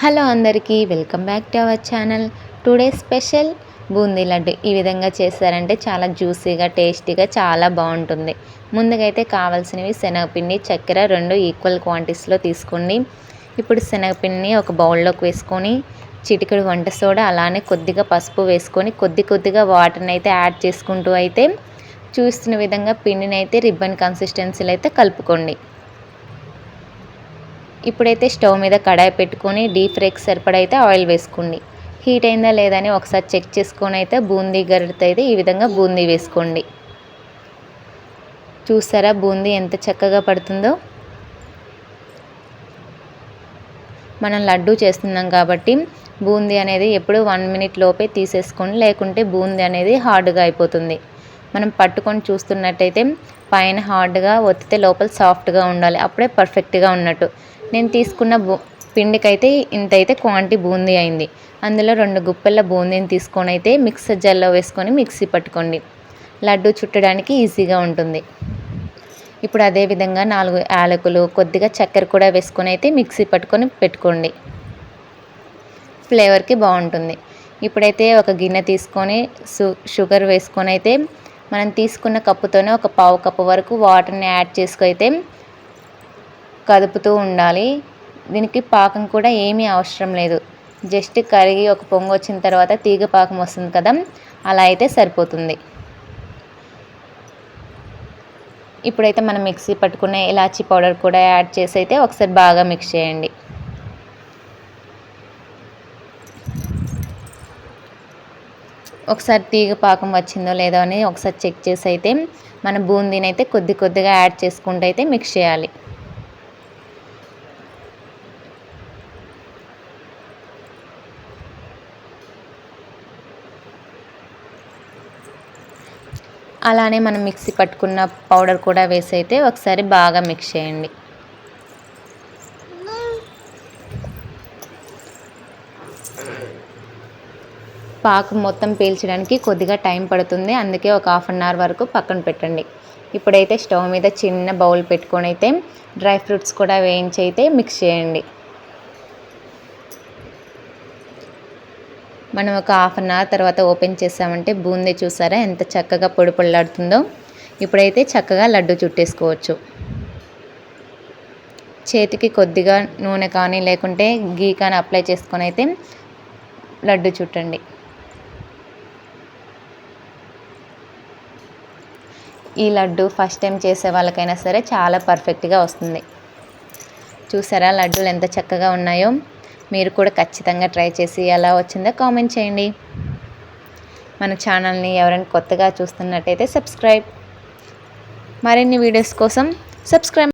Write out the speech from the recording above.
Hello అందరికీ welcome back to our channel. Today special boondi laddu ఈ విధంగా చేస్తారంటే చాలా జ్యూసీగా టేస్టీగా చాలా బాగుంటుంది. ముందుగా అయితే కావాల్సినవి శనగపిండి చక్కెర 2 ఈక్వల్ క్వాంటిటీస్లో తీసుకోండి. ఇప్పుడు శనగపిండిని ఒక బౌల్లోకి వేసుకొని చిటికెడు వంట సోడా అలానే కొద్దిగా పసుపు వేసుకొని కొద్దిగా వాటర్ని అయితే యాడ్ చేసుకుంటూ అయితే చూస్తున్న విధంగా పిండిని అయితే రిబ్బన్ కన్సిస్టెన్సీలో అయితే కలుపుకోండి. ఇప్పుడైతే స్టవ్ మీద కడాయి పెట్టుకొని డీప్ ఫ్రైకి సరిపడైతే ఆయిల్ వేసుకోండి. హీట్ అయిందా లేదా అని ఒకసారి చెక్ చేసుకొని అయితే బూందీ గరిటెతో అయితే ఈ విధంగా బూందీ వేసుకోండి. చూసారా బూందీ ఎంత చక్కగా పడుతుందో. మనం లడ్డు చేస్తున్నాం కాబట్టి బూందీ అనేది ఎప్పుడు 1 మినిట్ లోపే తీసేసుకోండి, లేకుంటే బూందీ అనేది హార్డ్గా అయిపోతుంది. మనం పట్టుకొని చూస్తున్నట్టయితే పైన హార్డ్గా ఒత్తితే లోపల సాఫ్ట్గా ఉండాలి, అప్పుడే పర్ఫెక్ట్గా ఉన్నట్టు. నేను తీసుకున్న పిండికైతే ఇంతైతే క్వాంటిటీ బూందీ అయింది. అందులో 2 గుప్పెళ్ళ బూందీని తీసుకొని అయితే మిక్సర్ జార్లో వేసుకొని మిక్సీ పట్టుకోండి. లడ్డు చుట్టడానికి ఈజీగా ఉంటుంది. ఇప్పుడు అదేవిధంగా 4 యాలకులు కొద్దిగా చక్కెర కూడా వేసుకొని అయితే మిక్సీ పట్టుకొని పెట్టుకోండి, ఫ్లేవర్కి బాగుంటుంది. ఇప్పుడైతే ఒక గిన్నె తీసుకొని షుగర్ వేసుకొని అయితే మనం తీసుకున్న కప్పుతోనే ఒక పావు కప్పు వరకు వాటర్ని యాడ్ చేసుకైతే కదుపుతూ ఉండాలి. దీనికి పాకం కూడా ఏమీ అవసరం లేదు, జస్ట్ కరిగి ఒక పొంగు వచ్చిన తర్వాత తీగ పాకం వస్తుంది కదా, అలా అయితే సరిపోతుంది. ఇప్పుడైతే మనం మిక్సీ పట్టుకున్న ఇలాచీ పౌడర్ కూడా యాడ్ చేసి అయితే ఒకసారి బాగా మిక్స్ చేయండి. ఒకసారి తీగ పాకం వచ్చిందో లేదో అని ఒకసారి చెక్ చేసి అయితే మన బూందీని అయితే కొద్దిగా యాడ్ చేసుకుంటూ అయితే మిక్స్ చేయాలి. అలానే మనం మిక్సీ పట్టుకున్న పౌడర్ కూడా వేసి అయితే ఒకసారి బాగా మిక్స్ చేయండి. పాకం మొత్తం పీల్చడానికి కొద్దిగా టైం పడుతుంది, అందుకే ఒక 1/2 అవర్ వరకు పక్కన పెట్టండి. ఇప్పుడైతే స్టవ్ మీద చిన్న బౌల్ పెట్టుకొని అయితే డ్రై ఫ్రూట్స్ కూడా వేయించి అయితే మిక్స్ చేయండి. మనం ఒక 1/2 అవర్ తర్వాత ఓపెన్ చేసామంటే బూందీ చూసారా ఎంత చక్కగా పొడి పొడిలాడుతుందో. ఇప్పుడైతే చక్కగా లడ్డు చుట్టేసుకోవచ్చు. చేతికి కొద్దిగా నూనె కానీ లేకుంటే గీ కానీ అప్లై చేసుకొని అయితే లడ్డు చుట్టండి. ఈ లడ్డు ఫస్ట్ టైం చేసే వాళ్ళకైనా సరే చాలా పర్ఫెక్ట్గా వస్తుంది. చూసారా లడ్డూలు ఎంత చక్కగా ఉన్నాయో. మీరు కూడా ఖచ్చితంగా ట్రై చేసి ఎలా వచ్చిందో కామెంట్ చేయండి. మన ఛానల్ని ఎవరైనా కొత్తగా చూస్తున్నట్టయితే సబ్స్క్రైబ్. మరిన్ని వీడియోస్ కోసం సబ్స్క్రైబ్